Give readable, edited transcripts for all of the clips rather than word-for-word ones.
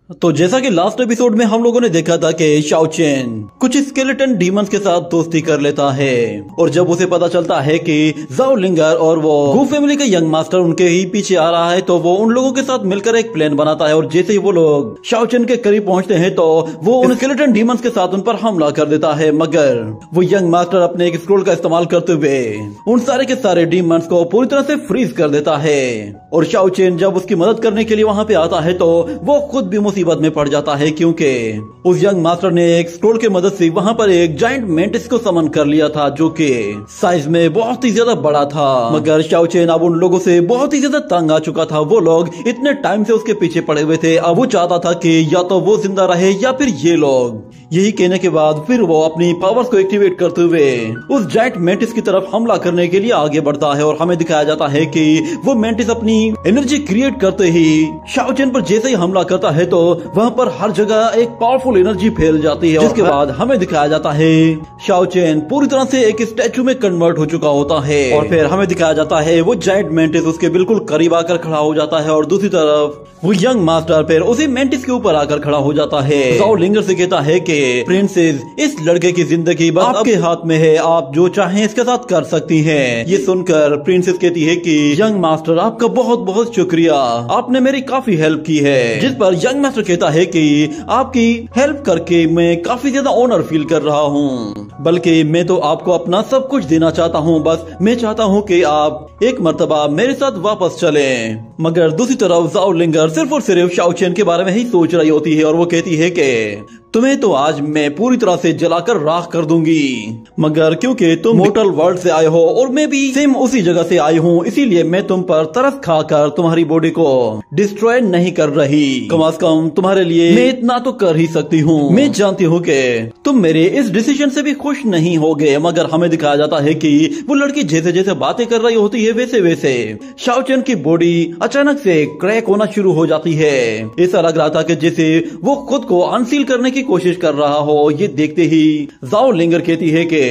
तो जैसा कि लास्ट एपिसोड में हम लोगों ने देखा था कि शाओ चेन कुछ स्केलेटन डीमंस के साथ दोस्ती कर लेता है और जब उसे पता चलता है कि जाओ लिंगर और वो गू फैमिली का यंग मास्टर उनके ही पीछे आ रहा है तो वो उन लोगों के साथ मिलकर एक प्लान बनाता है और जैसे ही वो लोग शाओ चेन के करीब पहुंचते हैं तो वो उन स्केलेटन डीमंस के साथ उन पर हमला कर देता है। मगर वो यंग मास्टर अपने एक स्क्रोल का इस्तेमाल करते हुए उन सारे के सारे डीमंस को पूरी तरह से फ्रीज कर देता है और शाओ चेन जब उसकी मदद करने के लिए वहां पे आता है तो वो खुद भी मुसीबत में पड़ जाता है क्योंकि उस यंग मास्टर ने एक स्क्रोल की मदद से वहां पर एक जायंट मेंटिस को समन कर लिया था जो कि साइज में बहुत ही ज्यादा बड़ा था। मगर शाओ चेन अब उन लोगों से बहुत ही ज्यादा तंग आ चुका था। वो लोग इतने टाइम से उसके पीछे पड़े हुए थे। अब वो चाहता था कि या तो वो जिंदा रहे या फिर ये लोग। यही कहने के बाद फिर वो अपनी पावर्स को एक्टिवेट करते हुए उस जायंट मेंटिस की तरफ हमला करने के लिए आगे बढ़ता है और हमें दिखाया जाता है कि वो मेंटिस अपनी एनर्जी क्रिएट करते ही शाओ चेन पर जैसे ही हमला करता है तो वहां पर हर जगह एक पावरफुल एनर्जी फैल जाती है। जिसके बाद हमें दिखाया जाता है शाओ चेन पूरी तरह से एक स्टैचू में कन्वर्ट हो चुका होता है और फिर हमें दिखाया जाता है वो जायंट मेंटिस उसके बिल्कुल करीब आकर खड़ा हो जाता है और दूसरी तरफ वो यंग मास्टर फिर उसी मेंटिस के ऊपर आकर खड़ा हो जाता है। जाओ लिंगर से कहता है कि प्रिंसेस इस लड़के की जिंदगी बस आपके हाथ में है, आप जो चाहें इसके साथ कर सकती हैं। ये सुनकर प्रिंसेस कहती है कि यंग मास्टर आपका बहुत बहुत शुक्रिया, आपने मेरी काफी हेल्प की है। जिस पर यंग मास्टर कहता है कि आपकी हेल्प करके मैं काफी ज्यादा ऑनर फील कर रहा हूँ, बल्कि मैं तो आपको अपना सब कुछ देना चाहता हूँ, बस मैं चाहता हूँ कि आप एक मर्तबा मेरे साथ वापस चलें। मगर दूसरी तरफ जाओ लिंगर सिर्फ और सिर्फ शाओ चेन के बारे में ही सोच रही होती है और वो कहती है कि तुम्हें तो आज मैं पूरी तरह से जलाकर राख कर दूंगी, मगर क्योंकि तुम मोर्टल वर्ल्ड से आए हो और मैं भी सेम उसी जगह से आई हूँ, इसीलिए मैं तुम पर तरस खाकर तुम्हारी बॉडी को डिस्ट्रॉय नहीं कर रही। कम से कम तुम्हारे लिए मैं इतना तो कर ही सकती हूँ। मैं जानती हूँ कि तुम मेरे इस डिसीजन से भी खुश नहीं होगे। मगर हमें दिखाया जाता है कि वो लड़की जैसे जैसे बातें कर रही होती है वैसे वैसे शाओ चेन की बॉडी अचानक से क्रैक होना शुरू हो जाती है। ऐसा लग रहा था कि जैसे वो खुद को अनसील करने की कोशिश कर रहा हो। ये देखते ही जाओ लिंगर कहती है कि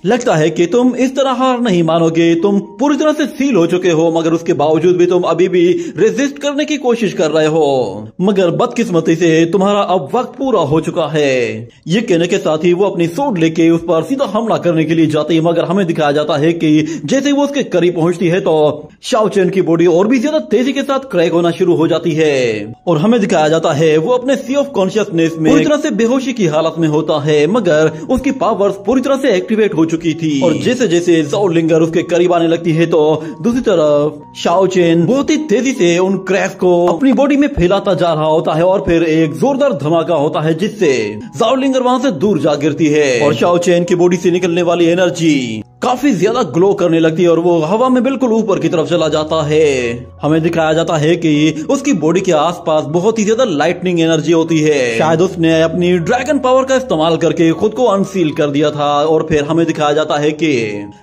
लगता है कि तुम इस तरह हार नहीं मानोगे, तुम पूरी तरह से सील हो चुके हो, मगर उसके बावजूद भी तुम अभी भी रेजिस्ट करने की कोशिश कर रहे हो। मगर बदकिस्मती से तुम्हारा अब वक्त पूरा हो चुका है। ये कहने के साथ ही वो अपनी सोड लेके उस पर सीधा हमला करने के लिए जाती है। मगर हमें दिखाया जाता है कि जैसे वो उसके करीब पहुंचती है तो शाओ चेन की बॉडी और भी ज्यादा तेजी के साथ क्रैक होना शुरू हो जाती है और हमें दिखाया जाता है वो अपने सी ऑफ कॉन्शियसनेस में पूरी तरह से बेहोशी की हालत में होता है, मगर उसकी पावर्स पूरी तरह से एक्टिवेट हो चुकी थी। और जैसे जैसे जाओ लिंगर उसके करीब आने लगती है तो दूसरी तरफ शाओ चेन बहुत ही तेजी से उन क्रैक्स को अपनी बॉडी में फैलाता जा रहा होता है और फिर एक जोरदार धमाका होता है जिससे जाओ लिंगर वहां से दूर जा गिरती है और शाओ चेन की बॉडी से निकलने वाली एनर्जी काफी ज्यादा ग्लो करने लगती है और वो हवा में बिल्कुल ऊपर की तरफ चला जाता है। हमें दिखाया जाता है कि उसकी बॉडी के आसपास बहुत ही ज्यादा लाइटनिंग एनर्जी होती है। शायद उसने अपनी ड्रैगन पावर का इस्तेमाल करके खुद को अनसील कर दिया था। और फिर हमें दिखाया जाता है कि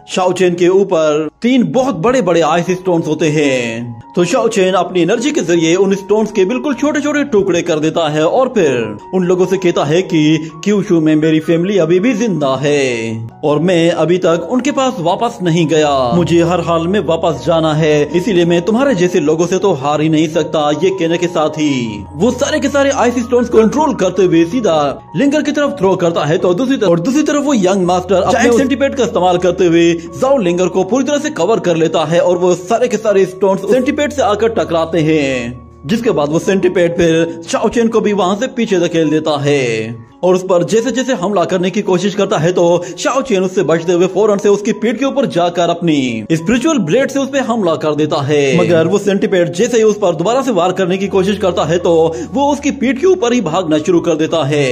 शाओ चेन के ऊपर 3 बहुत बड़े बड़े आइस स्टोन्स होते हैं। तो शाओ चेन अपनी एनर्जी के जरिए उन स्टोन्स के बिल्कुल छोटे छोटे टुकड़े कर देता है और फिर उन लोगों से कहता है कि क्यूशू में मेरी फैमिली अभी भी जिंदा है और मैं अभी तक उनके पास वापस नहीं गया, मुझे हर हाल में वापस जाना है, इसीलिए मैं तुम्हारे जैसे लोगों से तो हार ही नहीं सकता। ये कहने के साथ ही वो सारे के सारे आइस स्टोन्स कंट्रोल करते हुए सीधा लिंगर की तरफ थ्रो करता है। तो दूसरी तरफ वो यंग मास्टर अपने सेंटीपेड का इस्तेमाल करते हुए जाओ लिंगर को पूरी तरह से कवर कर लेता है और वो सारे के सारे स्टोन्स सेंटीपेड से आकर टकराते हैं, जिसके बाद वो सेंटीपेड फिर शाओ चेन को भी वहां से पीछे धकेल देता है और उस पर जैसे जैसे हमला करने की कोशिश करता है तो शाओ चेन उससे बचते हुए फौरन से उसकी पीठ के ऊपर जाकर अपनी स्पिरिचुअल ब्लेड से उस पर हमला कर देता है। मगर वो सेंटीपेड जैसे ही उस पर दोबारा से वार करने की कोशिश करता है तो वो उसकी पीठ के ऊपर ही भागना शुरू कर देता है।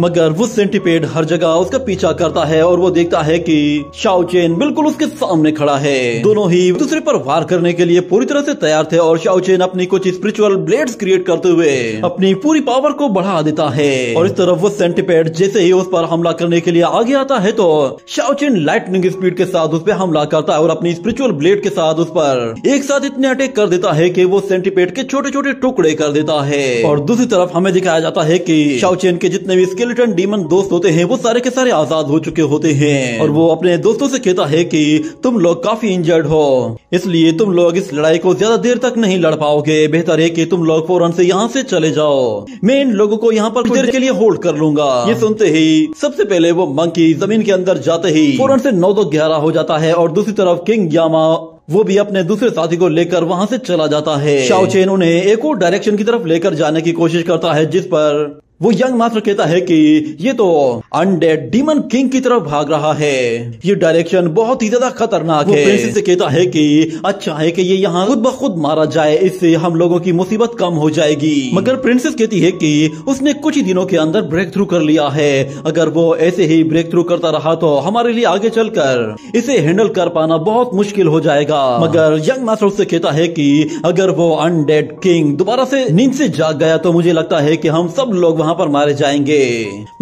मगर वो सेंटीपेड हर जगह उसका पीछा करता है और वो देखता है कि शाओ चेन बिल्कुल उसके सामने खड़ा है। दोनों ही दूसरे पर वार करने के लिए पूरी तरह से तैयार थे और शाओ चेन अपनी कुछ स्पिरिचुअल ब्लेड्स क्रिएट करते हुए अपनी पूरी पावर को बढ़ा देता है। और इस तरफ वो सेंटीपेड जैसे ही उस पर हमला करने के लिए आगे आता है तो शाओ चेन लाइटनिंग स्पीड के साथ उस पर हमला करता है और अपनी स्पिरिचुअल ब्लेड के साथ उस पर एक साथ इतने अटैक कर देता है कि वो सेंटीपेड के छोटे छोटे टुकड़े कर देता है। और दूसरी तरफ हमें दिखाया जाता है कि शाओ चेन के जितने भी स्किल स्केलेटन डीमन दोस्त होते हैं वो सारे के सारे आजाद हो चुके होते हैं और वो अपने दोस्तों से कहता है कि तुम लोग काफी इंजर्ड हो, इसलिए तुम लोग इस लड़ाई को ज्यादा देर तक नहीं लड़ पाओगे, बेहतर है कि तुम लोग फौरन से यहाँ से चले जाओ, मैं इन लोगों को यहाँ पर कुछ देर के लिए होल्ड कर लूंगा। ये सुनते ही सबसे पहले वो मंकी जमीन के अंदर जाते ही फौरन से 9-11 हो जाता है और दूसरी तरफ किंग यामा वो भी अपने दूसरे साथी को लेकर वहां से चला जाता है। शाओ चेन उन्हें एक और डायरेक्शन की तरफ लेकर जाने की कोशिश करता है जिस पर वो यंग मास्टर कहता है कि ये तो अनडेड डीमन किंग की तरफ भाग रहा है, ये डायरेक्शन बहुत ही ज्यादा खतरनाक है। प्रिंसेस से कहता है कि अच्छा है कि ये यहाँ खुद ब खुद मारा जाए, इससे हम लोगों की मुसीबत कम हो जाएगी। मगर प्रिंसेस कहती है कि उसने कुछ ही दिनों के अंदर ब्रेक थ्रू कर लिया है, अगर वो ऐसे ही ब्रेक थ्रू करता रहा तो हमारे लिए आगे चलकर इसे हैंडल कर पाना बहुत मुश्किल हो जाएगा। मगर यंग मास्टर उससे कहता है कि अगर वो अनडेड किंग दोबारा से नींद से जाग गया तो मुझे लगता है कि हम सब लोग वहां पर मारे जाएंगे।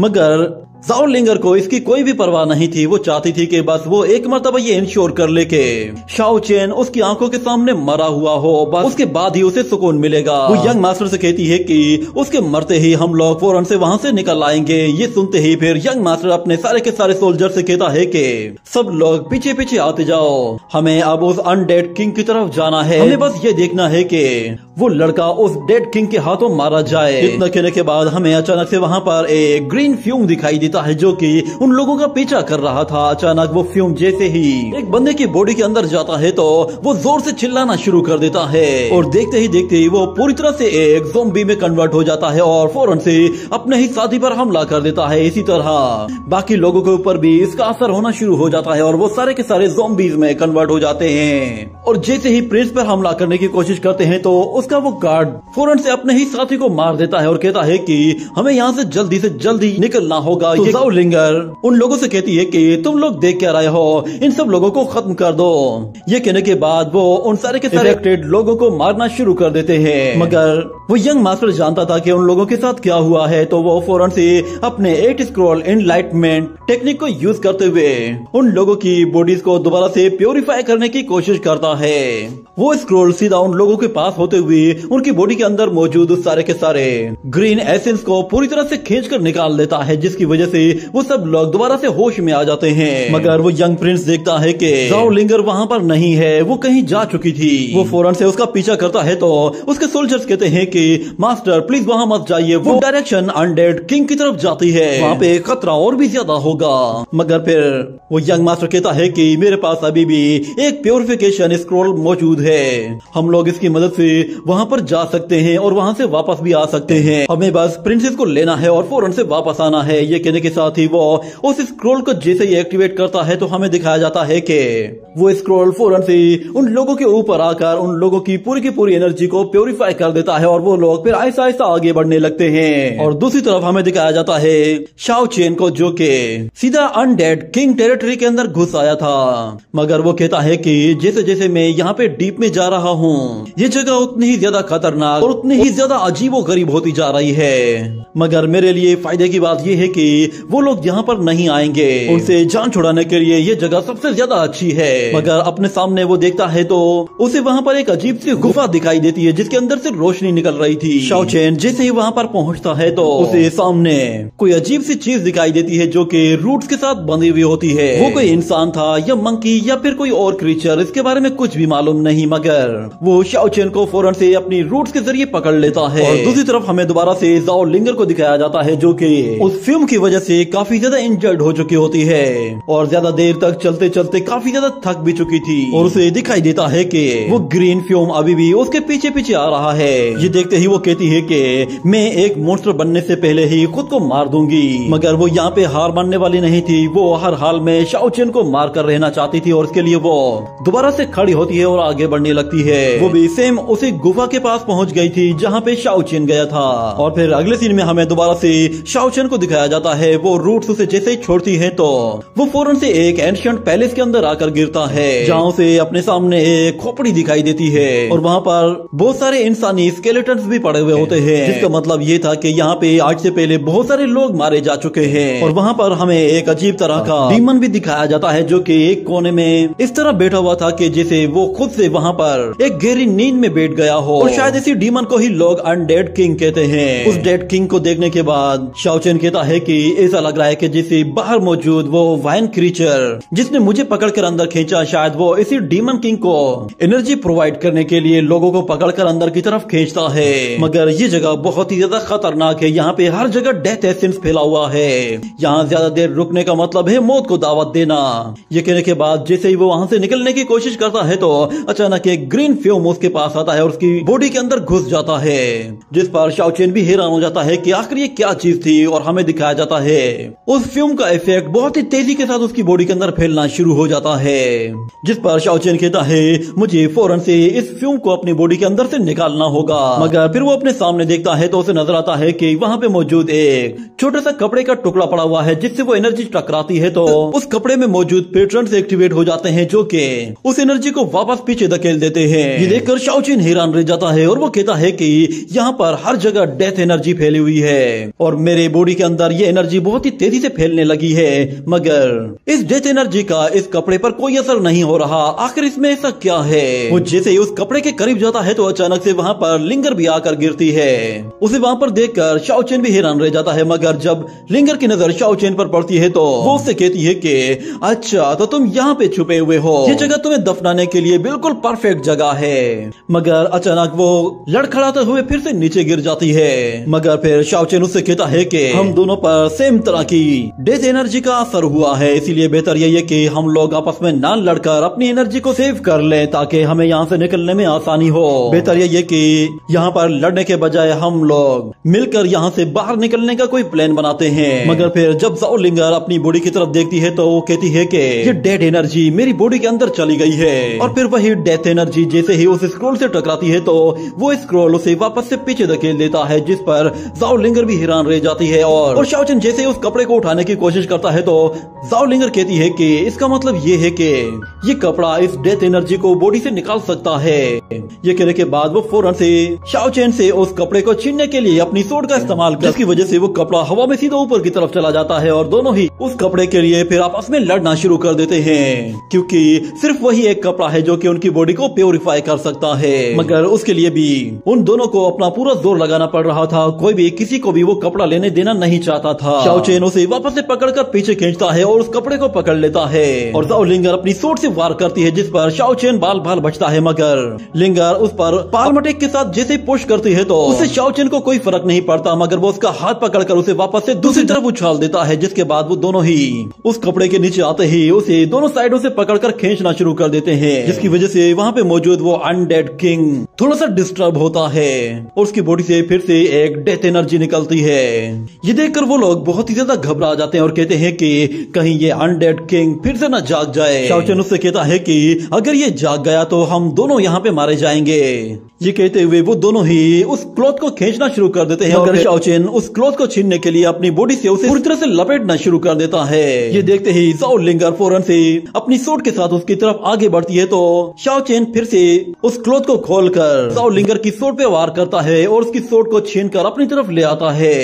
मगर ज़ाओ लिंगर को इसकी कोई भी परवाह नहीं थी, वो चाहती थी कि बस वो एक मर्तबा ये इंश्योर कर ले के शाओ चेन उसकी आंखों के सामने मरा हुआ हो, बस उसके बाद ही उसे सुकून मिलेगा। वो यंग मास्टर से कहती है कि उसके मरते ही हम लोग फौरन से वहां से निकल आएंगे। ये सुनते ही फिर यंग मास्टर अपने सारे के सारे सोल्जर से कहता है कि सब लोग पीछे पीछे आते जाओ, हमें अब उस अनडेड किंग की तरफ जाना है, हमें बस ये देखना है कि वो लड़का उस डेड किंग के हाथों मारा जाए। इतना कहने के बाद हमें अचानक से वहां पर एक ग्रीन फ्यूम दिखाई देता है जो कि उन लोगों का पीछा कर रहा था। अचानक वो फ्यूम जैसे ही एक बंदे की बॉडी के अंदर जाता है तो वो जोर से चिल्लाना शुरू कर देता है और देखते ही देखते ही वो पूरी तरह से एक ज़ॉम्बी में कन्वर्ट हो जाता है और फौरन से अपने ही साथी पर हमला कर देता है। इसी तरह बाकी लोगों के ऊपर भी इसका असर होना शुरू हो जाता है और वो सारे के सारे ज़ॉम्बीज में कन्वर्ट हो जाते हैं। और जैसे ही प्रिंस पर हमला करने की कोशिश करते हैं तो उसका वो गार्ड फौरन से अपने ही साथी को मार देता है और कहता है कि हमें यहाँ से जल्दी निकलना होगा। तो ज़ाओ लिंगर उन लोगों से कहती है कि तुम लोग देख क्या रहे हो, इन सब लोगों को खत्म कर दो। ये कहने के बाद वो उन सारे के सारे इफेक्टेड लोगों को मारना शुरू कर देते हैं। मगर वो यंग मास्टर जानता था कि उन लोगों के साथ क्या हुआ है, तो वो फौरन से अपने 8 स्क्रॉल एनलाइटमेंट टेक्निक को यूज करते हुए उन लोगों की बॉडीज को दोबारा से प्योरीफाई करने की कोशिश करता है। वो स्क्रॉल सीधा उन लोगों के पास होते हुए उनकी बॉडी के अंदर मौजूद उस सारे के सारे ग्रीन एसेंस को पूरी तरह से खींचकर निकाल देता है, जिसकी वजह से वो सब लोग दोबारा से होश में आ जाते हैं। मगर वो यंग प्रिंस देखता है कि ज़ाओ लिंगर वहां पर नहीं है, वो कहीं जा चुकी थी। वो फौरन से उसका पीछा करता है तो उसके सोल्जर्स कहते हैं कि मास्टर प्लीज वहां मत जाइए, वो डायरेक्शन अनडेड किंग की तरफ जाती है, वहां पे खतरा और भी ज्यादा होगा। मगर फिर वो यंग मास्टर कहता है कि मेरे पास अभी भी एक प्योरिफिकेशन स्क्रॉल मौजूद है, हम लोग इसकी मदद से वहां पर जा सकते हैं और वहां से वापस भी आ सकते हैं, हमें बस प्रिंसेस को लेना है और फौरन से वापस आना है। ये कहने के साथ ही वो उस स्क्रॉल को जैसे ही एक्टिवेट करता है तो हमें दिखाया जाता है कि वो स्क्रॉल फौरन से उन लोगों के ऊपर आकर उन लोगों की पूरी एनर्जी को प्योरीफाई कर देता है और वो लोग फिर आहिस्ता आहिस्ता आगे बढ़ने लगते हैं। और दूसरी तरफ हमें दिखाया जाता है शाओ चेन को, जो कि सीधा अनडेड किंग टेरिटरी के अंदर घुस आया था। मगर वो कहता है कि जैसे जैसे मैं यहाँ पे डीप में जा रहा हूँ ये जगह उतनी ही ज्यादा खतरनाक और उतनी ही ज्यादा अजीबो गरीब होती जा रही है। मगर मेरे लिए फायदे की बात यह है कि वो लोग यहाँ पर नहीं आएंगे, उनसे जान छुड़ाने के लिए ये जगह सबसे ज्यादा अच्छी है। मगर अपने सामने वो देखता है तो उसे वहाँ पर एक अजीब सी गुफा दिखाई देती है जिसके अंदर से रोशनी निकल रही थी। शाओ चेन जैसे ही वहाँ पर पहुँचता है तो उसे सामने कोई अजीब सी चीज दिखाई देती है जो कि रूट्स के साथ बंधी हुई होती है। वो कोई इंसान था या मंकी या फिर कोई और क्रीचर, इसके बारे में कुछ भी मालूम नहीं, मगर वो शाओ चेन को फौरन से अपनी रूट्स के जरिए पकड़ लेता है। और दूसरी तरफ हमें दोबारा से ज़ाओ लिंगर को दिखाया जाता है जो कि उस फिल्म की वजह से काफी ज्यादा इंजर्ड हो चुकी होती है और ज्यादा देर तक चलते चलते काफी ज्यादा थक भी चुकी थी। और उसे दिखाई देता है कि वो ग्रीन फ्यूम अभी भी उसके पीछे पीछे आ रहा है। ये देखते ही वो कहती है कि मैं एक मॉन्स्टर बनने से पहले ही खुद को मार दूंगी। मगर वो यहाँ पे हार मानने वाली नहीं थी, वो हर हाल में शाओ चेन को मार कर रहना चाहती थी और उसके लिए वो दोबारा से खड़ी होती है और आगे बढ़ने लगती है। वो भी सेम उसी गुफा के पास पहुंच गई थी जहाँ पे शाओ चेन गया था। और फिर अगले सीन में हमें दोबारा से शाओ चेन को दिखाया जाता है वो रूट्स उसे जैसे ही छोड़ती है तो वो फौरन से एक एंशिएंट पैलेस के अंदर आकर गिरता है, जहाँ उसे अपने सामने एक खोपड़ी दिखाई देती है और वहाँ पर बहुत सारे इंसानी स्केलेटन्स भी पड़े हुए होते हैं, जिसका मतलब ये था कि यहाँ पे आज से पहले बहुत सारे लोग मारे जा चुके हैं। और वहाँ पर हमें एक अजीब तरह का डीमन भी दिखाया जाता है जो कि एक कोने में इस तरह बैठा हुआ था कि जैसे वो खुद से वहाँ पर एक गहरी नींद में बैठ गया हो। और शायद इसी डीमन को ही लोग अनडेड किंग कहते हैं। उस डेड किंग को देखने के बाद शाओ चेन कहता है कि ऐसा लग रहा है कि जैसे बाहर मौजूद वो वाइन क्रीचर जिसने मुझे पकड़कर अंदर खींचा, शायद वो इसी डीमन किंग को एनर्जी प्रोवाइड करने के लिए लोगों को पकड़कर अंदर की तरफ खींचता है। मगर ये जगह बहुत ही ज्यादा खतरनाक है, यहाँ पे हर जगह डेथ एसेंस फैला हुआ है। यहाँ ज्यादा देर रुकने का मतलब है मौत को दावत देना। ये कहने के बाद जैसे ही वो वहाँ से निकलने की कोशिश करता है तो अचानक एक ग्रीन फ्यूम उसके पास आता है और उसकी बॉडी के अंदर घुस जाता है, जिस पर शाओ चेन भी हैरान हो जाता है कि आखिर ये क्या चीज थी। और हमें दिखाया जाता है उस फ्यूम का इफेक्ट बहुत ही तेजी के साथ उसकी बॉडी के अंदर फैलना शुरू हो जाता है, जिस पर शाओ चेन कहता है मुझे फौरन से इस फ्यूम को अपनी बॉडी के अंदर से निकालना होगा। मगर फिर वो अपने सामने देखता है तो उसे नजर आता है कि वहाँ पे मौजूद एक छोटा सा कपड़े का टुकड़ा पड़ा हुआ है, जिससे वो एनर्जी टकराती है तो उस कपड़े में मौजूद पेट्रन्स एक्टिवेट हो जाते हैं जो कि उस एनर्जी को वापस पीछे धकेल देते हैं। ये देखकर शाओ चेन हैरान रह जाता है और वो कहता है कि यहाँ पर हर जगह डेथ एनर्जी फैली हुई है और मेरे बॉडी के अंदर ये एनर्जी बहुत ही तेजी से फैलने लगी है, मगर इस डेथ एनर्जी का इस कपड़े पर कोई असर नहीं हो रहा। आखिर इसमें ऐसा क्या है? वो जैसे ही उस कपड़े के करीब जाता है तो अचानक से वहाँ पर लिंगर भी आकर गिरती है। उसे वहाँ पर देखकर शाओ चेन भी हैरान रह जाता है, मगर जब लिंगर की नजर शाओ चेन पर पड़ती है तो वो उससे कहती है कि अच्छा तो तुम यहाँ पे छुपे हुए हो, ये जगह तुम्हें दफनाने के लिए बिल्कुल परफेक्ट जगह है। मगर अचानक वो लड़खड़ाते हुए फिर से नीचे गिर जाती है। मगर फिर शाओ चेन उससे कहता है कि हम दोनों पर सेम तरह की डेथ एनर्जी का असर हुआ है, इसीलिए बेहतर यही है कि हम लोग आपस में ना लड़कर अपनी एनर्जी को सेव कर लें ताकि हमें यहाँ से निकलने में आसानी हो। बेहतर यही है कि यहाँ पर लड़ने के बजाय हम लोग मिलकर यहाँ से बाहर निकलने का कोई प्लान बनाते हैं। मगर फिर जब ज़ाओ लिंगर अपनी बॉडी की तरफ देखती है तो वो कहती है कि ये डेड एनर्जी मेरी बॉडी के अंदर चली गई है। और फिर वही डेथ एनर्जी जैसे ही उस स्क्रोल से टकराती है तो वो स्क्रोल उसे वापस से पीछे धकेल देता है, जिस पर ज़ाओ लिंगर भी हैरान रह जाती है। और शाओ चेन जैसे उस कपड़े को उठाने की कोशिश करता है तो ज़ाओ लिंगर कहती है कि इसका मतलब ये है कि ये कपड़ा इस डेथ एनर्जी को बॉडी से निकाल सकता है। ये कहने के बाद वो फौरन से शाओ चेन से उस कपड़े को छीनने के लिए अपनी सोर्ड का इस्तेमाल कर, जिसकी वजह से वो कपड़ा हवा में सीधा ऊपर की तरफ चला जाता है और दोनों ही उस कपड़े के लिए फिर आपस में लड़ना शुरू कर देते हैं, क्योंकि सिर्फ वही एक कपड़ा है जो कि उनकी बॉडी को प्योरीफाई कर सकता है। मगर उसके लिए भी उन दोनों को अपना पूरा जोर लगाना पड़ रहा था, कोई भी किसी को भी वो कपड़ा लेने देना नहीं चाहता था। शाओ चेन उसे वापस से पकड़कर पीछे खींचता है और उस कपड़े को पकड़ लेता है और ज़ाओ लिंगर अपनी सोर्ड से वार करती है, जिस पर शाओ चेन बाल बाल बचता है। मगर लिंगर उस पर पालमटेक के साथ जैसे पुश करती है तो उसे शाओ चेन को कोई फर्क नहीं पड़ता, मगर वो उसका हाथ पकड़कर उसे वापस से दूसरी तरफ उछाल देता है, जिसके बाद वो दोनों ही उस कपड़े के नीचे आते ही उसे दोनों साइडों से पकड़कर खींचना शुरू कर देते हैं, जिसकी वजह से वहाँ पे मौजूद वो अनडेड किंग थोड़ा सा डिस्टर्ब होता है और उसकी बॉडी से फिर से एक डेथ एनर्जी निकलती है। ये देखकर वो लोग बहुत ही ज्यादा घबरा जाते हैं और कहते हैं कि कहीं ये अनडेड किंग फिर से न जाग जाए। शाओ चेन उससे कहता है कि अगर ये जाग गया तो हम दोनों यहाँ पे मारे जाएंगे। ये कहते हुए वो दोनों ही उस क्लॉथ को खींचना शुरू कर देते हैं और शाओ चेन उस क्लॉथ को छीनने के लिए अपनी बॉडी से उसे पूरी तरह से लपेटना शुरू कर देता है। ये देखते ही ज़ाओ लिंगर फौरन से अपनी सोर्ड के साथ उसकी तरफ आगे बढ़ती है तो शाओ चेन फिर से उस क्लॉथ को खोलकर ज़ाओ लिंगर की सोर्ड पे वार करता है और उसकी सोर्ड को छीनकर अपनी तरफ ले आता है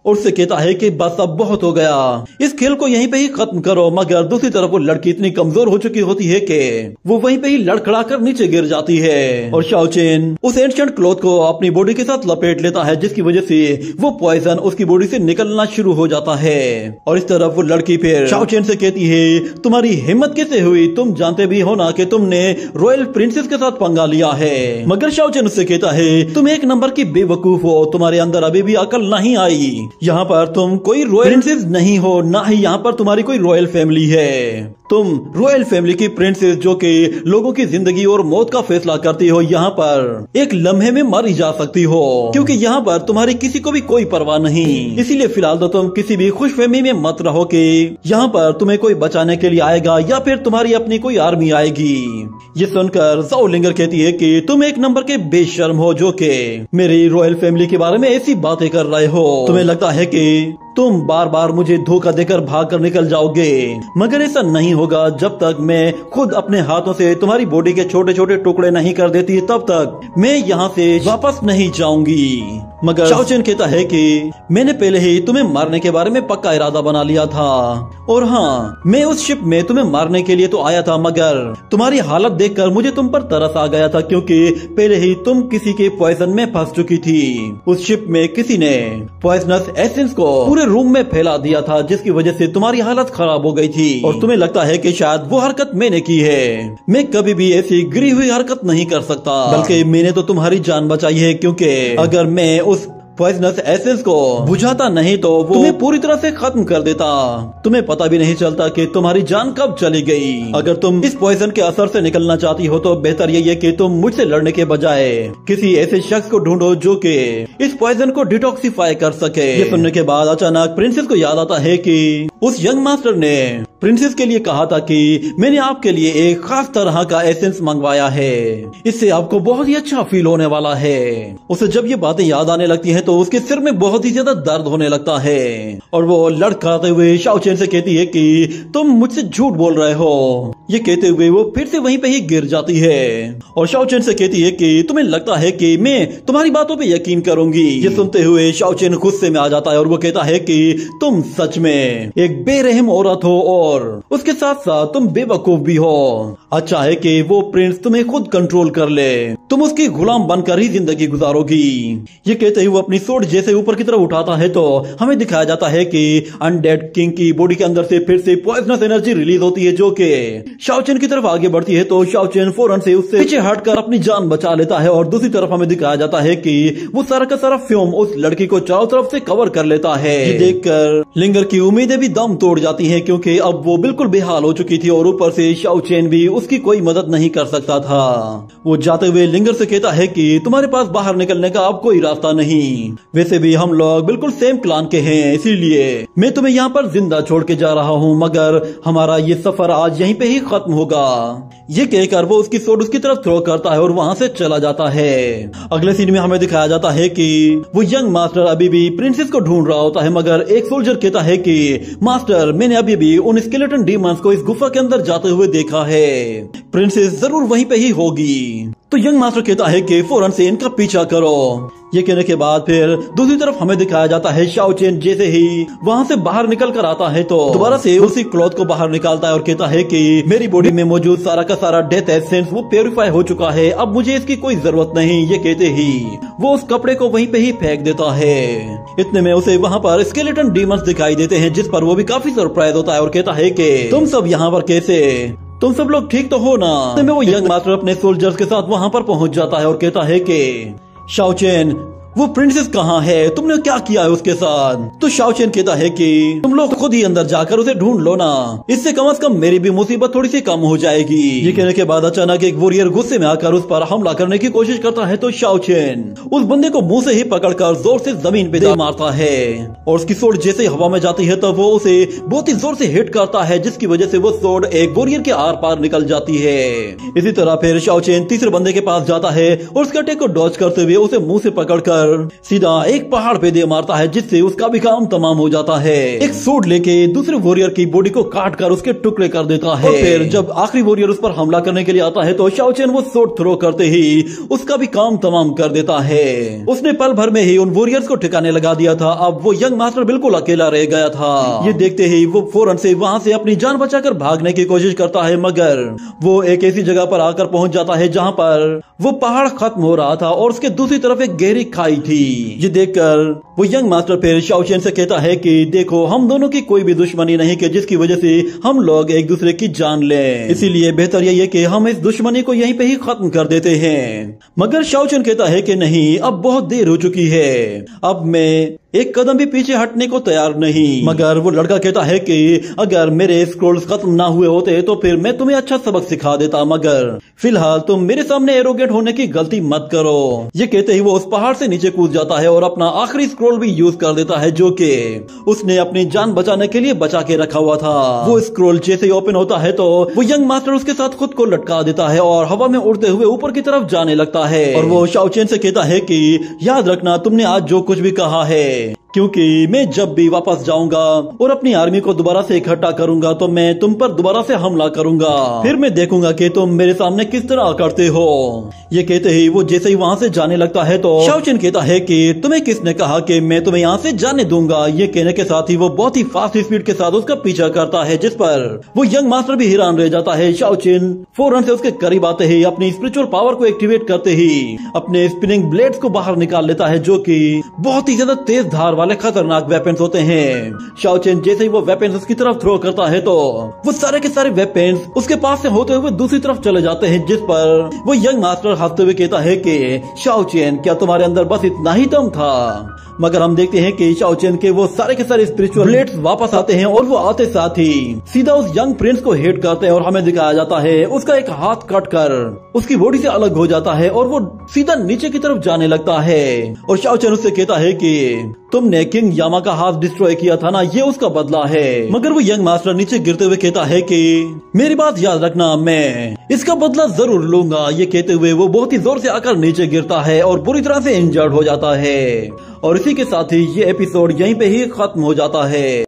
और उससे कहता है कि बस अब बहुत हो गया, इस खेल को यहीं पे ही खत्म करो। मगर दूसरी तरफ वो लड़की इतनी कमजोर हो चुकी होती है कि वो वहीं पे ही लड़खड़ा कर नीचे गिर जाती है और शाओ चेन उस एंशिएंट क्लॉथ को अपनी बॉडी के साथ लपेट लेता है, जिसकी वजह से वो पॉइजन उसकी बॉडी से निकलना शुरू हो जाता है। और इस तरफ वो लड़की फिर शाओ चेन से कहती है तुम्हारी हिम्मत कैसे हुई, तुम जानते भी हो ना कि तुमने रॉयल प्रिंसेस के साथ पंगा लिया है। मगर शाओ चेन उससे कहता है तुम एक नंबर की बेवकूफ हो, तुम्हारे अंदर अभी भी अकल नहीं आई। यहाँ पर तुम कोई रॉयल प्रिंसेस नहीं हो, ना ही यहाँ पर तुम्हारी कोई रॉयल फैमिली है। तुम रॉयल फैमिली की प्रिंसेस जो कि लोगों की जिंदगी और मौत का फैसला करती हो, यहाँ पर एक लम्हे में मर ही जा सकती हो, क्योंकि यहाँ पर तुम्हारी किसी को भी कोई परवाह नहीं। इसीलिए फिलहाल तो तुम किसी भी खुशफहमी में मत रहो कि यहाँ पर तुम्हें कोई बचाने के लिए आएगा या फिर तुम्हारी अपनी कोई आर्मी आएगी। ये सुनकर ज़ाओ लिंगर कहती है कि तुम एक नंबर के बेशर्म हो जो कि मेरी रॉयल फैमिली के बारे में ऐसी बातें कर रहे हो। तुम्हें लगता है कि तुम बार बार मुझे धोखा देकर भाग कर निकल जाओगे, मगर ऐसा नहीं होगा। जब तक मैं खुद अपने हाथों से तुम्हारी बॉडी के छोटे छोटे टुकड़े नहीं कर देती तब तक मैं यहाँ से वापस नहीं जाऊंगी। मगर शाओ चेन कहता है कि मैंने पहले ही तुम्हें मारने के बारे में पक्का इरादा बना लिया था, और हाँ, मैं उस शिप में तुम्हें मारने के लिए तो आया था, मगर तुम्हारी हालत देखकर मुझे तुम पर तरस आ गया था, क्योंकि पहले ही तुम किसी के पॉइजन में फंस चुकी थी। उस शिप में किसी ने पॉइजनस एसेंस को पूरे रूम में फैला दिया था, जिसकी वजह से तुम्हारी हालत खराब हो गई थी, और तुम्हें लगता है कि शायद वो हरकत मैंने की है। मैं कभी भी ऐसी गिरी हुई हरकत नहीं कर सकता, बल्कि मैंने तो तुम्हारी जान बचाई है, क्योंकि अगर मैं उस पॉइजनस एसेंस को बुझाता नहीं तो वो तुम्हें पूरी तरह से खत्म कर देता। तुम्हें पता भी नहीं चलता कि तुम्हारी जान कब चली गई। अगर तुम इस पॉइजन के असर से निकलना चाहती हो तो बेहतर यही है कि तुम मुझसे लड़ने के बजाय किसी ऐसे शख्स को ढूंढो जो कि इस पॉइजन को डिटॉक्सिफाई कर सके। ये सुनने के बाद अचानक प्रिंसेस को याद आता है कि उस यंग मास्टर ने प्रिंसेस के लिए कहा था कि मैंने आपके लिए एक खास तरह का एसेंस मंगवाया है, इससे आपको बहुत ही अच्छा फील होने वाला है। उसे जब ये बातें याद आने लगती हैं तो उसके सिर में बहुत ही ज्यादा दर्द होने लगता है, और वो लड़खड़ाते हुए शाओ चेन से कहती है कि तुम मुझसे झूठ बोल रहे हो। ये कहते हुए वो फिर से वहीं पे ही गिर जाती है, और शाओ चेन से कहती है कि तुम्हें लगता है कि मैं तुम्हारी बातों पे यकीन करूंगी। ये सुनते हुए शाओ चेन गुस्से में आ जाता है, और वो कहता है कि तुम सच में एक बेरहम औरत हो, और उसके साथ साथ तुम बेवकूफ भी हो। अच्छा है कि वो प्रिंस तुम्हें खुद कंट्रोल कर ले, तुम उसकी गुलाम बनकर ही जिंदगी गुजारोगी। ये कहते हुए अपनी सोट जैसे ऊपर की तरफ उठाता है तो हमें दिखाया जाता है कि अनडेड किंग की बॉडी के अंदर से फिर से पॉइजनस एनर्जी रिलीज होती है, जो कि शाओ चेन की तरफ आगे बढ़ती है। तो शाओ चेन फौरन से उससे पीछे हटकर अपनी जान बचा लेता है, और दूसरी तरफ हमें दिखाया जाता है कि वो सारा का सारा फ्यूम उस लड़की को चारों तरफ से कवर कर लेता है। ये देखकर लिंगर की उम्मीदें भी दम तोड़ जाती हैं, क्योंकि अब वो बिल्कुल बेहाल हो चुकी थी, और ऊपर से शाओ चेन भी उसकी कोई मदद नहीं कर सकता था। वो जाते हुए लिंगर से कहता है कि तुम्हारे पास बाहर निकलने का अब कोई रास्ता नहीं। वैसे भी हम लोग बिल्कुल सेम क्लान के हैं, इसीलिए मैं तुम्हें यहाँ पर जिंदा छोड़ के जा रहा हूँ, मगर हमारा ये सफर आज यहीं पे ही खत्म होगा। ये कहकर वो उसकी सोड उसकी तरफ थ्रो करता है और वहाँ से चला जाता है। अगले सीन में हमें दिखाया जाता है कि वो यंग मास्टर अभी भी प्रिंसेस को ढूंढ रहा होता है, मगर एक सोल्जर कहता है कि मास्टर, मैंने अभी भी उन स्केलेटन डीमंस को इस गुफा के अंदर जाते हुए देखा है, प्रिंसेस जरूर वहीं पे ही होगी। तो यंग मास्टर कहता है कि फौरन से इनका पीछा करो। ये कहने के बाद फिर दूसरी तरफ हमें दिखाया जाता है शाओ चेन जैसे ही वहाँ से बाहर निकल कर आता है तो दोबारा से उसी क्लॉथ को बाहर निकालता है और कहता है कि मेरी बॉडी में मौजूद सारा का सारा डेथ एसेंस वो प्योरीफाई हो चुका है, अब मुझे इसकी कोई जरूरत नहीं। ये कहते ही वो उस कपड़े को वहीं पे ही फेंक देता है। इतने में उसे वहाँ पर स्केलेटन डीमंस दिखाई देते हैं, जिस पर वो भी काफी सरप्राइज होता है और कहता है कि तुम सब यहाँ पर कैसे, तुम सब लोग ठीक तो हो ना। में वो यंग मास्टर अपने सोल्जर्स के साथ वहाँ पर पहुँच जाता है और कहता है कि शाओ चेन, वो प्रिंसेस कहाँ है, तुमने क्या किया है उसके साथ? तो शाओ चेन कहता है कि तुम लोग खुद ही अंदर जाकर उसे ढूंढ लो ना, इससे कम से कम मेरी भी मुसीबत थोड़ी सी कम हो जाएगी। ये कहने के बाद अचानक एक वॉरियर गुस्से में आकर उस पर हमला करने की कोशिश करता है, तो शाओ चेन उस बंदे को मुंह से ही पकड़कर जोर से जमीन पे मारता है, और उसकी सोड जैसे हवा में जाती है तब वो उसे बहुत ही जोर से हिट करता है, जिसकी वजह से वो सोड एक वॉरियर के आर पार निकल जाती है। इसी तरह फिर शाओ चेन तीसरे बंदे के पास जाता है और उसके अटैक को डॉज करते हुए उसे मुंह से पकड़कर सीधा एक पहाड़ पे दे मारता है, जिससे उसका भी काम तमाम हो जाता है। एक सूट लेके दूसरे वॉरियर की बॉडी को काट कर उसके टुकड़े कर देता है। और फिर जब आखिरी वॉरियर उस पर हमला करने के लिए आता है तो शाओ चेन वो सूट थ्रो करते ही उसका भी काम तमाम कर देता है। उसने पल भर में ही उन वॉरियर्स को ठिकाने लगा दिया था। अब वो यंग मास्टर बिल्कुल अकेला रह गया था। ये देखते ही वो फौरन से वहाँ से अपनी जान बचाकर भागने की कोशिश करता है, मगर वो एक ऐसी जगह पर आकर पहुंच जाता है जहाँ पर वो पहाड़ खत्म हो रहा था और उसके दूसरी तरफ एक गहरी खाई थी। ये देखकर वो यंग मास्टर फिर शाओ चेन से कहता है कि देखो, हम दोनों की कोई भी दुश्मनी नहीं कि जिसकी वजह से हम लोग एक दूसरे की जान लें, इसीलिए बेहतर यही है कि हम इस दुश्मनी को यहीं पे ही खत्म कर देते हैं। मगर शाओ चेन कहता है कि नहीं, अब बहुत देर हो चुकी है, अब मैं एक कदम भी पीछे हटने को तैयार नहीं। मगर वो लड़का कहता है कि अगर मेरे स्क्रोल्स खत्म ना हुए होते तो फिर मैं तुम्हें अच्छा सबक सिखा देता, मगर फिलहाल तुम मेरे सामने एरोगेंट होने की गलती मत करो। ये कहते ही वो उस पहाड़ से नीचे कूद जाता है और अपना आखिरी स्क्रोल भी यूज कर देता है, जो कि उसने अपनी जान बचाने के लिए बचा के रखा हुआ था। वो स्क्रोल जैसे ही ओपन होता है तो वो यंग मास्टर उसके साथ खुद को लटका देता है और हवा में उड़ते हुए ऊपर की तरफ जाने लगता है। और वो शाओ चेन से कहता है कि याद रखना तुमने आज जो कुछ भी कहा है, क्योंकि मैं जब भी वापस जाऊंगा और अपनी आर्मी को दोबारा से इकट्ठा करूंगा तो मैं तुम पर दोबारा से हमला करूंगा। फिर मैं देखूंगा कि तुम मेरे सामने किस तरह करते हो। ये कहते ही वो जैसे ही वहाँ से जाने लगता है तो शाओ चेन कहता है कि तुम्हें किसने कहा कि मैं तुम्हें यहाँ से जाने दूंगा। ये कहने के साथ ही वो बहुत ही फास्ट स्पीड के साथ उसका पीछा करता है, जिस पर वो यंग मास्टर भी हैरान रह जाता है। शाओ चेन फौरन से उसके करीब आते ही अपनी स्पिरिचुअल पावर को एक्टिवेट करते ही अपने स्पिनिंग ब्लेड्स को बाहर निकाल लेता है, जो कि बहुत ही ज्यादा तेज धार वाले खतरनाक वेपन्स होते हैं। शाओ चेन जैसे ही वो वेपन्स उसकी तरफ थ्रो करता है तो वो सारे के सारे वेपन्स उसके पास से होते हुए दूसरी तरफ चले जाते हैं, जिस पर वो यंग मास्टर हंसते हुए कहता है कि शाओ चेन क्या तुम्हारे अंदर बस इतना ही दम था। मगर हम देखते हैं कि शाओ चेन के वो सारे के सारे स्पिरिचुअल ब्लेड्स वापस आते हैं और वो आते साथ ही सीधा उस यंग प्रिंस को हिट करते हैं और हमें दिखाया जाता है उसका एक हाथ कट कर उसकी बॉडी से अलग हो जाता है और वो सीधा नीचे की तरफ जाने लगता है। और शाओ चेन उससे कहता है कि तुमने किंग यामा का हाथ डिस्ट्रॉय किया था ना, ये उसका बदला है। मगर वो यंग मास्टर नीचे गिरते हुए कहता है कि मेरी बात याद रखना, मैं इसका बदला जरूर लूंगा। ये कहते हुए वो बहुत ही जोर से आकर नीचे गिरता है और बुरी तरह से इंजर्ड हो जाता है। और इसी के साथ ही ये एपिसोड यहीं पे ही खत्म हो जाता है।